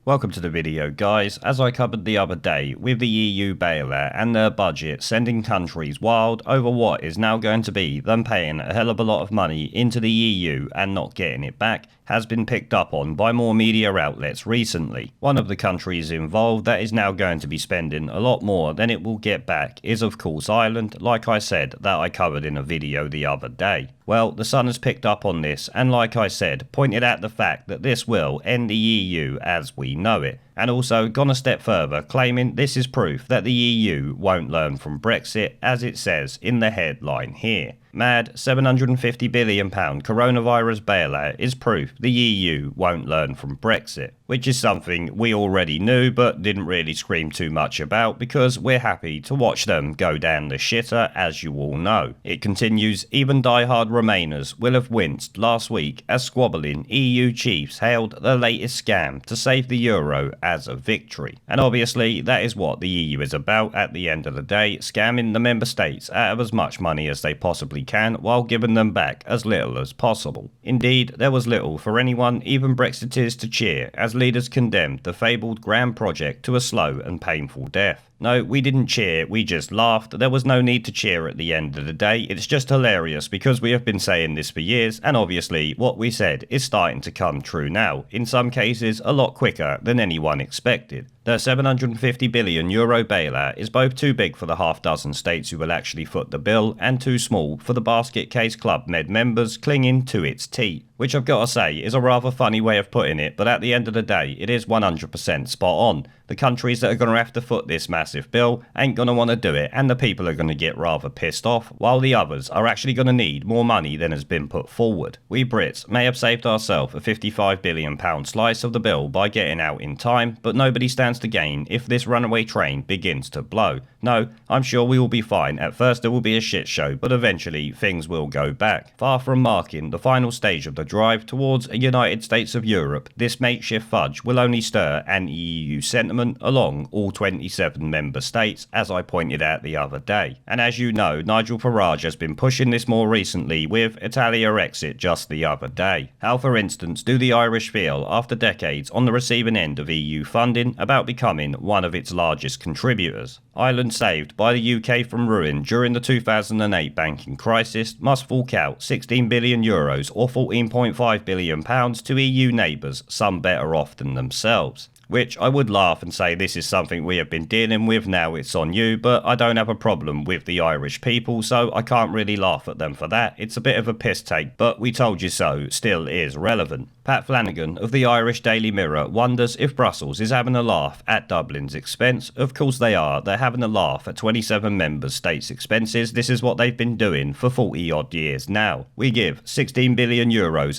Welcome to the video, guys. As I covered the other day, with the EU bailout and their budget sending countries wild over what is now going to be them paying a hell of a lot of money into the EU and not getting it back, has been picked up on by more media outlets recently. One of the countries involved that is now going to be spending a lot more than it will get back is of course Ireland, like I said that I covered in a video the other day. Well, the Sun has picked up on this and, like I said, pointed out the fact that this will end the EU as we know it, and also gone a step further, claiming this is proof that the EU won't learn from Brexit, as it says in the headline here. Mad £750 billion coronavirus bailout is proof the EU won't learn from Brexit, which is something we already knew but didn't really scream too much about because we're happy to watch them go down the shitter, as you all know. It continues, even diehard Remainers will have winced last week as squabbling EU chiefs hailed the latest scam to save the euro as a victory. And obviously that is what the EU is about at the end of the day, scamming the member states out of as much money as they possibly can while giving them back as little as possible. Indeed, there was little for anyone, even Brexiteers, to cheer as leaders condemned the fabled grand project to a slow and painful death. No, we didn't cheer, we just laughed. There was no need to cheer at the end of the day. It's just hilarious because we have been saying this for years, and obviously what we said is starting to come true now, in some cases a lot quicker than anyone expected. The €750 billion bailout is both too big for the half dozen states who will actually foot the bill and too small for the basket case Club Med members clinging to its teat. Which I've got to say is a rather funny way of putting it, but at the end of the day it is 100% spot on. The countries that are going to have to foot this massive bill ain't going to want to do it, and the people are going to get rather pissed off, while the others are actually going to need more money than has been put forward. We Brits may have saved ourselves a £55 billion slice of the bill by getting out in time, but nobody stands to gain if this runaway train begins to blow. No, I'm sure we will be fine. At first there will be a shit show, but eventually things will go back. Far from marking the final stage of the drive towards a United States of Europe, this makeshift fudge will only stir anti-EU sentiment along all 27 member states, as I pointed out the other day. And as you know, Nigel Farage has been pushing this more recently with Italia exit just the other day. How, for instance, do the Irish feel after decades on the receiving end of EU funding about becoming one of its largest contributors? Ireland, saved by the UK from ruin during the 2008 banking crisis, must fork out €16 billion or £14.5 billion to EU neighbours, some better off than themselves. Which I would laugh and say this is something we have been dealing with, now it's on you, but I don't have a problem with the Irish people, so I can't really laugh at them for that. It's a bit of a piss take, but we told you so still is relevant. Pat Flanagan of the Irish Daily Mirror wonders if Brussels is having a laugh at Dublin's expense. Of course they are. They're having a laugh at 27 member states' expenses. This is what they've been doing for 40 odd years now. We give €16 billion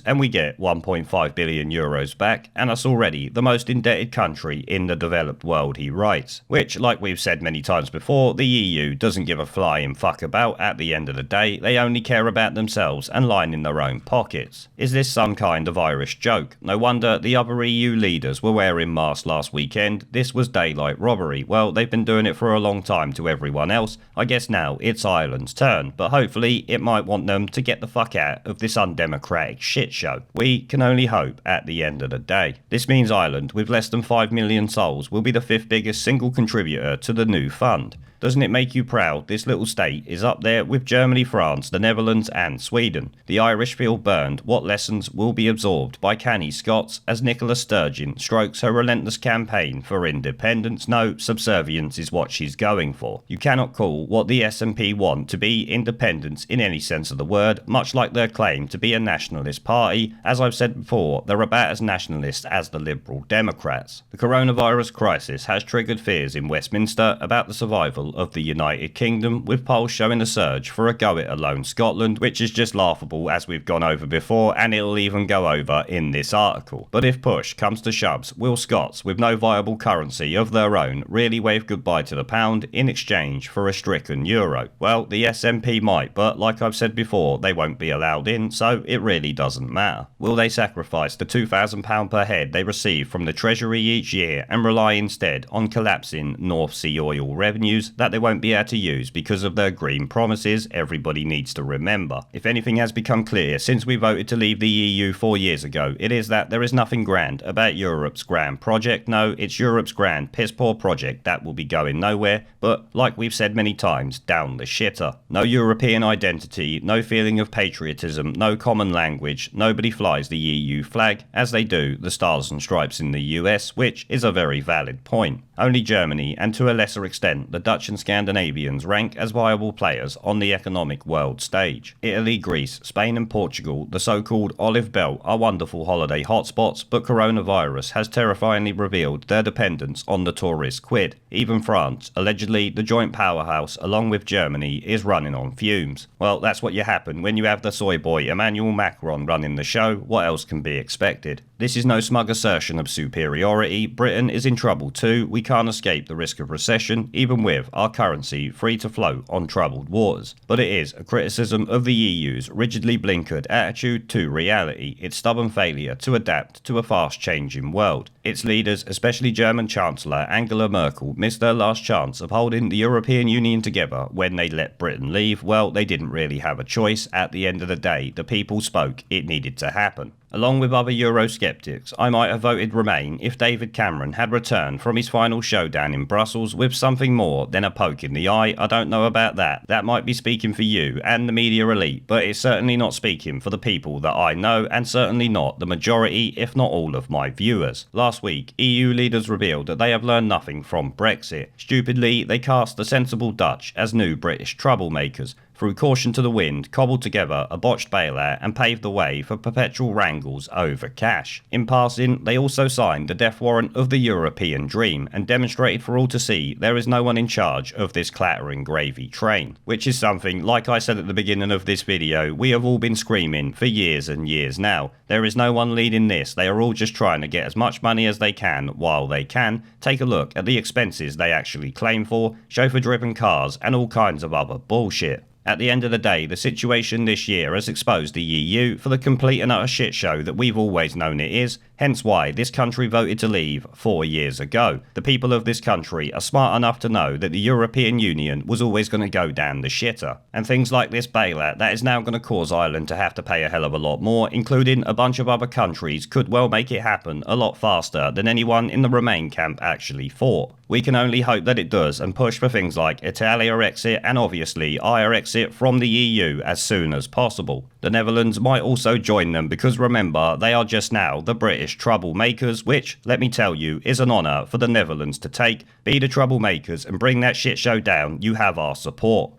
and we get €1.5 billion back, and us already the most indebted country in the developed world, he writes. Which, like we've said many times before, the EU doesn't give a flying fuck about. At the end of the day, they only care about themselves and line in their own pockets. Is this some kind of Irish joke? No wonder the other EU leaders were wearing masks last weekend. This was daylight robbery. Well, they've been doing it for a long time to everyone else. I guess now it's Ireland's turn, but hopefully it might want them to get the fuck out of this undemocratic shit show. We can only hope at the end of the day. This means Ireland, with less than 5 million souls, will be the 5th biggest single contributor to the new fund. Doesn't it make you proud this little state is up there with Germany, France, the Netherlands and Sweden? The Irish feel burned. What lessons will be absorbed by canny Scots as Nicola Sturgeon strokes her relentless campaign for independence? No, subservience is what she's going for. You cannot call what the SNP want to be independence in any sense of the word, much like their claim to be a nationalist party. As I've said before, they're about as nationalist as the Liberal Democrats. The coronavirus crisis has triggered fears in Westminster about the survival of the United Kingdom, with polls showing a surge for a go-it-alone Scotland, which is just laughable as we've gone over before, and it'll even go over in this article. But if push comes to shoves, will Scots with no viable currency of their own really wave goodbye to the pound in exchange for a stricken euro? Well, the SNP might, but like I've said before, they won't be allowed in, so it really doesn't matter. Will they sacrifice the £2,000 per head they receive from the Treasury each year and rely instead on collapsing North Sea oil revenues? that they won't be able to use because of their green promises, everybody needs to remember. If anything has become clear since we voted to leave the EU 4 years ago, it is that there is nothing grand about Europe's grand project. No, it's Europe's grand piss poor project that will be going nowhere, but like we've said many times, down the shitter. No European identity, no feeling of patriotism, no common language, nobody flies the EU flag, as they do the Stars and Stripes in the US, which is a very valid point. Only Germany, and to a lesser extent the Dutch and Scandinavians, rank as viable players on the economic world stage. Italy, Greece, Spain and Portugal, the so-called Olive Belt, are wonderful holiday hotspots, but coronavirus has terrifyingly revealed their dependence on the tourist quid. Even France, allegedly the joint powerhouse along with Germany, is running on fumes. Well, that's what you happen when you have the soy boy Emmanuel Macron running the show. What else can be expected? This is no smug assertion of superiority. Britain is in trouble too. We can't escape the risk of recession, even with our currency free to float on troubled waters. But it is a criticism of the EU's rigidly blinkered attitude to reality, its stubborn failure to adapt to a fast-changing world. Its leaders, especially German Chancellor Angela Merkel, missed their last chance of holding the European Union together when they let Britain leave. Well, they didn't really have a choice. At the end of the day, the people spoke. It needed to happen. Along with other Eurosceptics, I might have voted Remain if David Cameron had returned from his final showdown in Brussels with something more than a poke in the eye. I don't know about that. That might be speaking for you and the media elite, but it's certainly not speaking for the people that I know, and certainly not the majority, if not all of my viewers. Last week, EU leaders revealed that they have learned nothing from Brexit. Stupidly, they cast the sensible Dutch as new British troublemakers, threw caution to the wind, cobbled together a botched bailout and paved the way for perpetual wrangles over cash. In passing, they also signed the death warrant of the European dream and demonstrated for all to see there is no one in charge of this clattering gravy train. Which is something, like I said at the beginning of this video, we have all been screaming for years and years now. There is no one leading this. They are all just trying to get as much money as they can while they can. Take a look at the expenses they actually claim for, chauffeur-driven cars and all kinds of other bullshit. At the end of the day, the situation this year has exposed the EU for the complete and utter shit show that we've always known it is, hence why this country voted to leave 4 years ago. The people of this country are smart enough to know that the European Union was always going to go down the shitter. And things like this bailout that is now going to cause Ireland to have to pay a hell of a lot more, including a bunch of other countries, could well make it happen a lot faster than anyone in the Remain camp actually thought. We can only hope that it does and push for things like Italia exit and obviously our exit from the EU as soon as possible. The Netherlands might also join them because remember, they are just now the British troublemakers, which, let me tell you, is an honour for the Netherlands to take. Be the troublemakers and bring that shit show down. You have our support.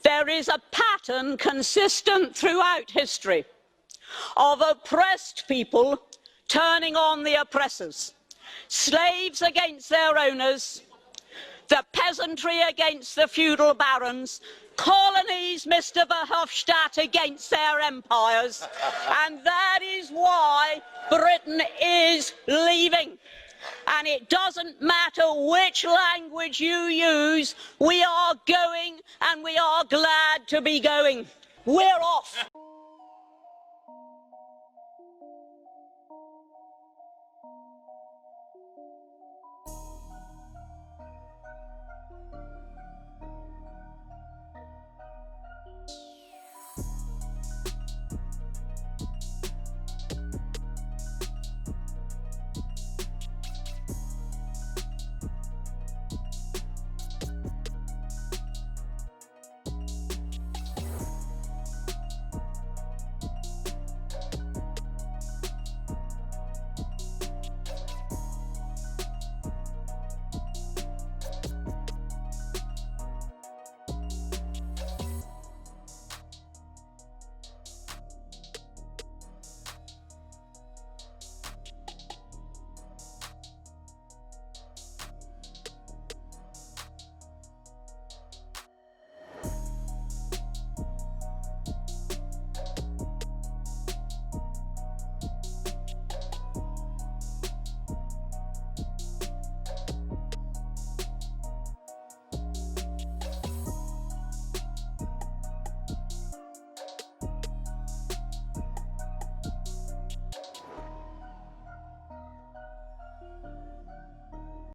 There is a pattern consistent throughout history of oppressed people turning on the oppressors. Slaves against their owners, the peasantry against the feudal barons, colonies, Mr. Verhofstadt, against their empires. And that is why Britain is leaving. And it doesn't matter which language you use, we are going and we are glad to be going. We're off.